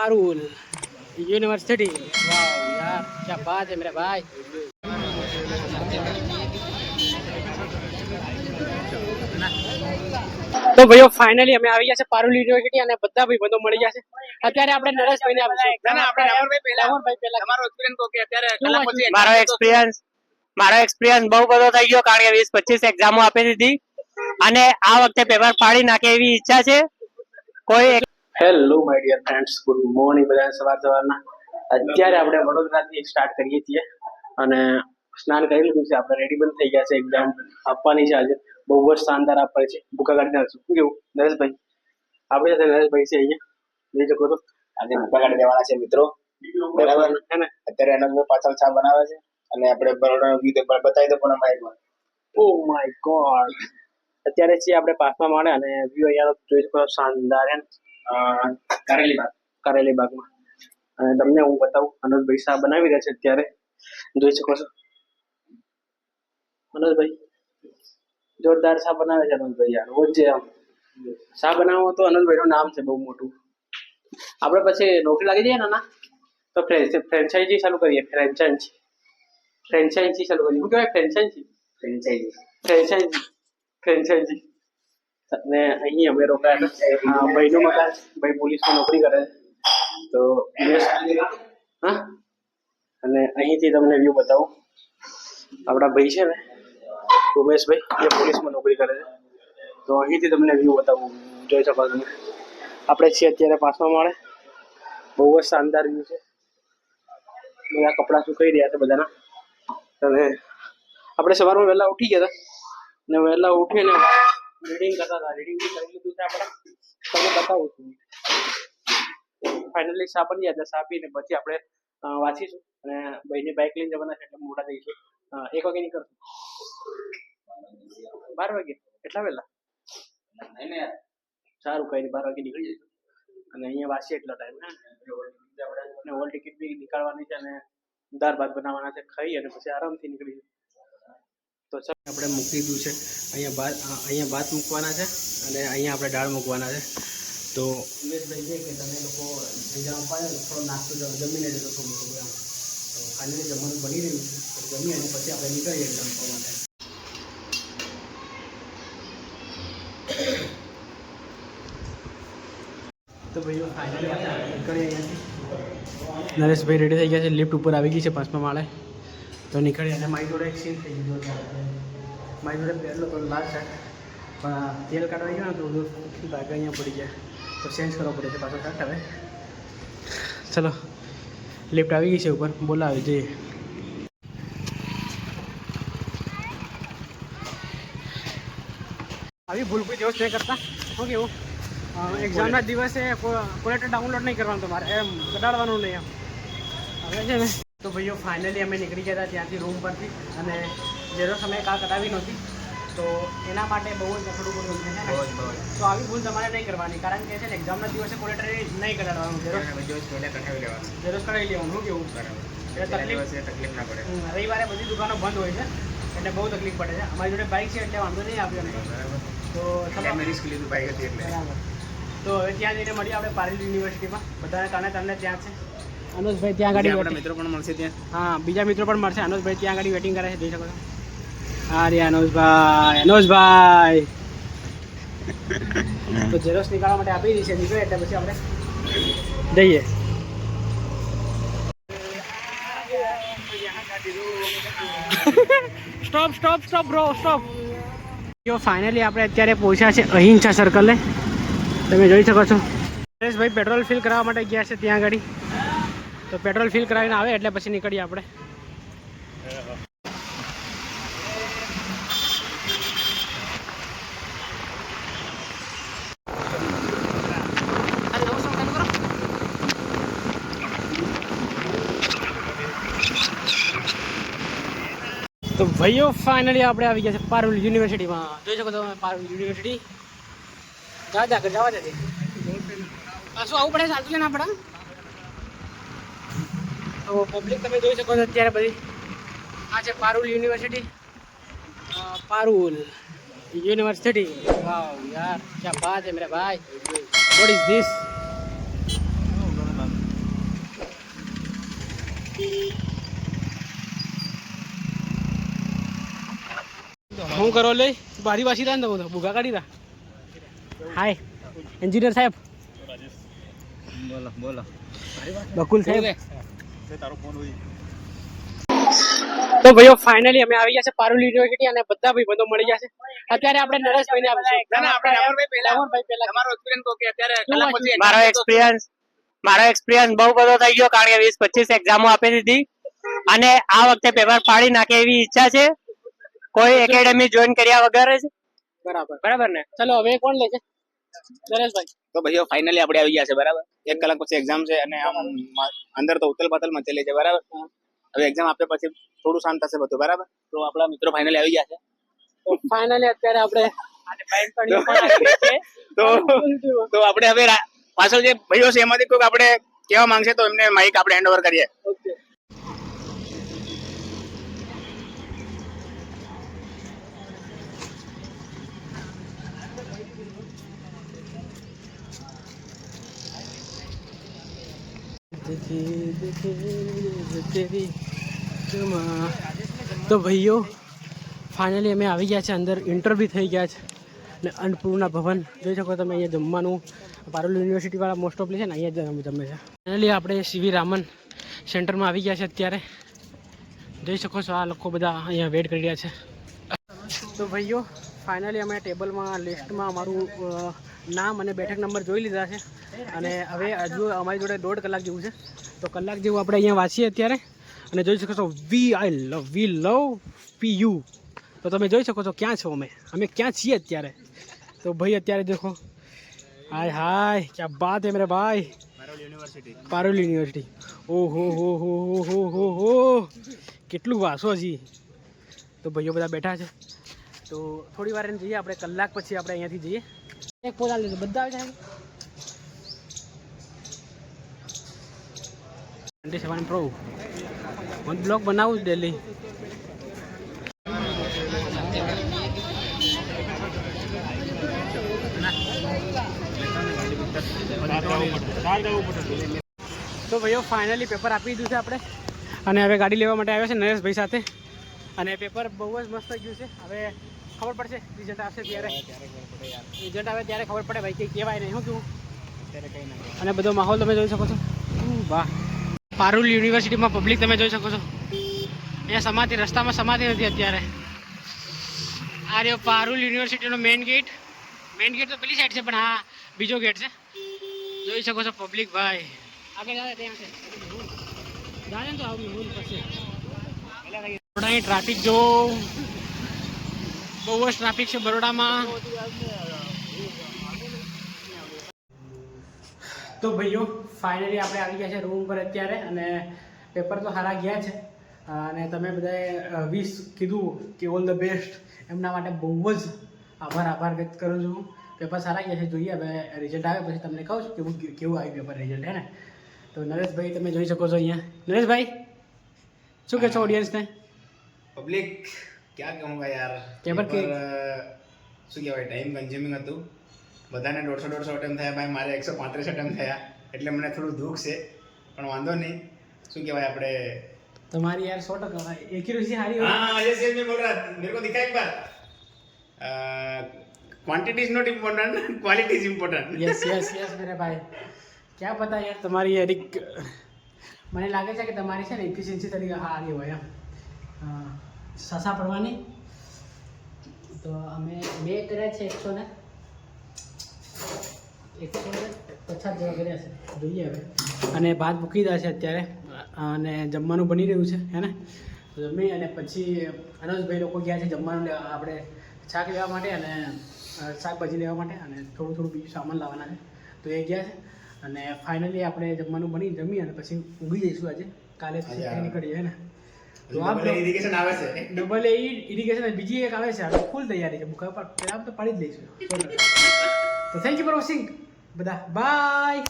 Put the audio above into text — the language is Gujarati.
पारुल यूनिवर्सिटी। वाह यार क्या बात है मेरे भाई। तो भाइयों फाइनली અમે આવી ગયા છે પારુલ યુનિવર્સિટી અને બધા ભાઈબંધો મળી ગયા છે। અત્યારે આપણે નરેશભાઈને આપીશું। ના આપણે અમરભાઈ પહેલા તમારો એક્સપિરિયન્સ કહો કે અત્યારે કલાક પછી મારો એક્સપિરિયન્સ બહુ બધો થઈ ગયો કારણ કે 20-25 એક્ઝામો આપી દીધી અને આ વખતે પેપર ફાડી નાખે એવી ઈચ્છા છે। કોઈ hello my dear friends, good morning બધાને સવારના। અત્યારે આપણે વડોદરાથી સ્ટાર્ટ કરીએ છીએ અને સ્નાન કરી લીધું છે, આપણે રેડી પણ થઈ ગયા છે, એક્ઝામ આપવાની છે આજે। બહુ જ શાનદાર આપવાની છે, ભૂકા કાઢી નાખશું। શું કેવું નરેશભાઈ? આપણે સાથે નરેશભાઈ છે અહીંયા, જોઈ શકો છો। આજે ભૂકા કાઢી દેવાના છે મિત્રો, બરાબર છે ને? અત્યારે એનો પાછળ ચા બનાવે છે અને આપણે બરોડાનો ગીત બતાવી દો પણ માઇકમાં। ઓ માય ગોડ, અત્યારે છીએ આપણે પાસમાં મળે અને વ્યૂ અહીંયા જોઈ શકો શાનદાર છે કારેલી બાગમાં। અને તમને હું બતાવું, અનુજભાઈ શાહ બનાવી રહ્યા છે અત્યારે, જોઈ શકો છો। અનુજભાઈ જોરદાર શાહ બનાવે છે અનુજભાઈ યાર, રોજ આમ શાહ બનાવો તો અનુજભાઈ નું નામ છે બહુ મોટું। આપણે પછી નોકરી લાગી જાય ને તો ફ્રેન્ચાઇઝી ચાલુ કરીએ। ફ્રેન્ચાઇઝી ચાલુ કરીએ। શું કહેવાય? ફ્રેન્ચાઇઝી અને અહીં અમે રોકાયા હતા। ભાઈનું મકાન, ભાઈ પોલીસમાં નોકરી કરે છે તો હા। અને અહીંથી તમને વ્યૂ બતાવું, આપણા ભાઈ છે ને ઉમેશભાઈ, જે પોલીસમાં નોકરી કરે છે તો અહીંથી તમને વ્યૂ બતાવું, જોઈ શકો તમે। આપણે છીએ અત્યારે પાસમાં મળે, બહુ જ શાનદાર વ્યૂ છે। બધા કપડાં સુકાઈ રહ્યા છે બધાના। અને આપણે સવારમાં વહેલા ઉઠી ગયા હતા ને વહેલા ઉઠીને રીડિંગ કરતા હતા। રીડિંગ બી કરી લીધું છે આપણે, તમને બતાવું છું। ફાઇનલી શા બની ગયા, શા પીને પછી આપણે વાંચીશું અને ભાઈની બાઇક લઈને જવાના છે એટલે મોડા જઈશું। 1 વાગે નીકળશું, 12 વાગે એટલા વહેલા? સારું, કઈ નહીં, 12 વાગે નીકળી જઈશું અને અહીંયા વાંચીએ એટલો ટાઈમ ને હોલ ટિકિટ બી નીકાળવાની છે અને દાળ ભાત બનાવવાના છે, ખાઈ અને પછી આરામથી નીકળી જઈશું। તો ચાલો આપણે મૂકી દીધું છે અહીંયા ભાત મૂકવાના છે અને અહીંયા આપણે દાળ મૂકવાના છે। તો ઉમેશભાઈ છે કે તમે લોકો એક્ઝામ અપાય થોડો નાસ્તો જમીને જતો થોડું થોડું એમ, તો ફાઇનલી જમવાનું બની રહ્યું છે, તો જમી અને પછી આપણે નીકળીએ એક્ઝામ આપવા માટે। તો ભાઈઓ ફાઇનલી આપણે નીકળીએ અહીંયાથી। નરેશભાઈ રેડી થઈ ગયા છે, લિફ્ટ ઉપર આવી ગઈ છે 5મા માળે, તો નીકળીએ। અને મારી જોડે એક સીન થઈ ગયું છે, મારી જોડે પહેલો તો લાલ શર્ટ પણ તેલ કાઢવા ગયો ને તો બધું ભાગે અહીંયા પડી ગયા, તો ચેન્જ કરવો પડે છે પાછો શર્ટ। હવે ચલો લિફ્ટ આવી ગઈ છે ઉપર, બોલાવી જઈએ। આવી ભૂલ કોઈ દિવસ નહીં કરતા। શું કેવું? એક્ઝામના દિવસે કોલેટર ડાઉનલોડ નહીં કરવાનું તમારે, એમ કઢાડવાનું નહીં એમ। હવે છે ને તો ભાઈઓ ફાઇનલી અમે નીકળી ગયા હતા ત્યાંથી રૂમ પરથી, અને જેનો સમય કાલ કઢાવી નહોતી તો એના માટે બહુ જ થોડું બધું છે ને, તો આવી ભૂલ તમારે નહીં કરવાની, કારણ કે છે ને એક્ઝામના દિવસે કોલેટર નહીં કઢાડવાનું, ઝેરોક્ષ કઢાવી લેવાનું। શું કેવું? તકલીફ ના પડે। રવિવારે બધી દુકાનો બંધ હોય છે એટલે બહુ તકલીફ પડે છે। અમારી જોડે બાઇક છે એટલે વાંધો નહીં આવ્યો નહીં, તો રિસ્ક લીધું બાઇક હતી એટલે બરાબર। તો હવે ત્યાં જઈને મળીએ આપણે પારુલ યુનિવર્સિટીમાં, બધાને તમને ત્યાં છે। અનુજભાઈ ત્યાં આગળ આપણા મિત્રો પણ મળશે ત્યાં, હા બીજા મિત્રો પણ મળશે। અનુજભાઈ ત્યાં આગળ વેટિંગ કરે છે, જોઈ શકો છો। હા રે અનુજભાઈ તો ઝેરોક્ષ નીકાળવા માટે આપી દઈશે, નીકળે એટલે પછી આપણે જઈએ। Stop bro, stop. જો ફાઇનલી આપણે અત્યારે પહોંચ્યા છે અહિંસા સર્કલે, તમે જોઈ શકો છો। નરેશભાઈ પેટ્રોલ ફિલ કરાવવા માટે ગયા છે ત્યાં આગળ, તો પેટ્રોલ ફિલ કરાવીને આવે એટલે પછી નીકળીએ આપણે। તો ભાઈઓ ફાઇનલી આપણે આવી ગયા છે પારુલ યુનિવર્સિટીમાં, જોઈ શકો છો પારુલ યુનિવર્સિટી। જવા દે શું આવું પડે, ચાલતું છે ના પડે તો પબ્લિક તમે જોઈ શકો છો અત્યારે બધી। આ છે પારુલ યુનિવર્સિટી, પારુલ यूनिवर्सिटी। वाह यार क्या बात है मेरे भाई, व्हाट इज दिस? હું કરો લે બારી વાસી રહ્યા ને તો ભૂગા કાઢી રહ્યા. હાય એન્જિનિયર સાહેબ. બોલો બોલો. બકુલ સાહેબ. તો ભાઈઓ ફાઇનલી અમે આવી ગયા છે પારુલ યુનિવર્સિટી અને બધા ભાઈબંધો મળી ગયા છે. અત્યારે આપણે નરેશભાઈને મારો એક્સપિરિયન્સ બહુ બધો થઈ ગયો કારણ કે 20-25 એક્ઝામો આપી દીધી અને આ વખતે પેપર ફાડી નાખે એવી ઈચ્છા છે કોઈ એકેડેમી જોઈન કર્યા વગર જ. બરાબર ને? ચલો હવે કોણ લે છે? નરેશભાઈ. તો ભાઈઓ ફાઇનલી આપણે આવી ગયા છે બરાબર. 1 કલાક પછી એક્ઝામ છે અને આમ અંદર તો ઉથલ પાથલ મચેલી છે બરાબર. હવે એક્ઝામ આપ્યા પછી થોડું શાંત થશે બધું બરાબર. તો આપણા મિત્રો ફાઇનલી આવી ગયા છે. તો ફાઇનલી અત્યારે આપણે તો આપણે હવે પાછળ જે ભાઈઓ છે એમાંથી કોઈક આપણે કહેવા માંગશે તો એમને માઇક આપણે હેન્ડ ઓવર કરીએ. તો ભાઈઓ ફાઇનલી અમે આવી ગયા છે અંદર. ઇન્ટરવ્યૂ થઈ ગયા છે અને અન્નપૂર્ણા ભવન જોઈ શકો તમે. અહીંયા જમવાનું પારુલ યુનિવર્સિટીવાળા મોસ્ટ ઓફલી છે ને અહીંયા જ જમે છે. ફાઇનલી આપણે સીવી રામન સેન્ટરમાં આવી ગયા છે અત્યારે. જોઈ શકો છો આ લોકો બધા અહીંયા વેઇટ કરી રહ્યા છે. તો ભાઈઓ ફાઇનલી અમે ટેબલમાં લિસ્ટમાં અમારું નામ અને બેઠક નંબર જોઈ લીધા છે અને હવે હજુ અમારી જોડે 1.5 કલાક જેવું છે. તો કલાક જેવું આપણે અહીંયા વાંચીએ અત્યારે અને જોઈ શકો છો વી લવ PU. તો તમે જોઈ શકો છો ક્યાં છો અમે ક્યાં છીએ અત્યારે. તો ભાઈ અત્યારે દેખો હાય હાય ક્યાં બાત હે મેરે ભાઈ. પારુલ યુનિવર્સિટી. ઓહો હો કેટલું વાસો હજી. તો ભાઈઓ બધા બેઠા છે. તો થોડી વાર જઈએ આપણે. કલાક પછી આપણે અહીંયાથી જઈએ. એક પોલ આવી લીધું બધા આવી જાય. 27 પ્રો બ્લોગ બનાવું જ ડેલી. તો ભાઈઓ ફાઇનલી પેપર આપી દીધું છે આપણે અને હવે ગાડી લેવા માટે આવ્યા છે નરેશભાઈ સાથે. અને પેપર બહુ જ મસ્ત ગયું છે. હવે ખબર પડશે રિઝલ્ટ આવશે ત્યારે. રિઝલ્ટ આવે ત્યારે ખબર પડે ભાઈ કંઈ કહેવાય નહીં. શું કેવું અને બધો માહોલ તમે જોઈ શકો છો. વાહ પારુલ યુનિવર્સિટીમાં પબ્લિક તમે જોઈ શકો છો. અહીંયા સમાધિ રસ્તામાં સમાધિ નથી અત્યારે. આ રહ્યો પારુલ યુનિવર્સિટીનો મેઇન ગેટ. મેઇન ગેટ તો પેલી સાઈડ છે પણ આ બીજો ગેટ છે. જોઈ શકો છો પબ્લિક ભાઈ. આગળ જાય ત્યાં છે જાય તો આવું રૂલ પછી બરોડાની ટ્રાફિક જો બહુ જ ટ્રાફિક છે બરોડામાં. તો ભાઈઓ ફાઇનલી આપણે આવી ગયા છે રૂમ પર અત્યારે અને પેપર તો સારા ગયા છે અને તમે બધાએ 20 કીધું કે ઓલ ધ બેસ્ટ. એમના માટે બહુ જ આભાર વ્યક્ત કરું છું. પેપર સારા ગયા છે. જોઈએ હવે રિઝલ્ટ આવે પછી તમને કહું છું કેવું આવ્યું પેપર રિઝલ્ટ હે ને. તો નરેશભાઈ તમે જોઈ શકો છો અહીંયા. નરેશભાઈ શું કહે છો ઓડિયન્સને? પબ્લિક ક્યાં કહુંગા યાર. પેપર કે શું કહેવાય ટાઈમ કન્ઝ્યુમિંગ હતું. બધાને 150 અટેમ્પ થયા ભાઈ. મારે 135 અટેમ્પ થયા એટલે મને થોડું દુઃખ છે પણ વાંધો નહીં. શું કહેવાય આપણે તમારી યાર 100% એક્યુરેસી સારી હોય. हाँ ये सेम मैं बोल रहा मेरे को दिखा एक बार quantity is not important quality is important. Yes મેરે ભાઈ. ક્યાં પતા યાર તમારી એરિક મને લાગે છે કે તમારી છે ને એફિશિયન્સી તરીકે સારી હોય એમ. સસા પડવાની તો મેં કર્યા છે 150 જેવા કર્યા છે. જોઈએ હવે. અને ભાત મૂકી દીધા છે અત્યારે અને જમવાનું બની રહ્યું છે હે ને. તો જમી અને પછી અનોજભાઈ લોકો ગયા છે જમવાનું આપણે શાક લેવા માટે અને શાકભાજી લેવા માટે અને થોડું બીજું સામાન લાવવાના છે. તો એ ગયા છે અને ફાઇનલી આપણે જમવાનું જમી અને પછી ઊંઘી જઈશું આજે. કાલે નીકળીએ હે ને. તો આ ઇરિગેશન આવે છે. ડબલ ઇરિગેશન બીજી એક આવે છે. આપણે ફૂલ તૈયારી છે. મુકા પર પેલા તો પાડી જ લઈશું. તો થેન્ક યુ ફોર વોચિંગ બધા. બાય.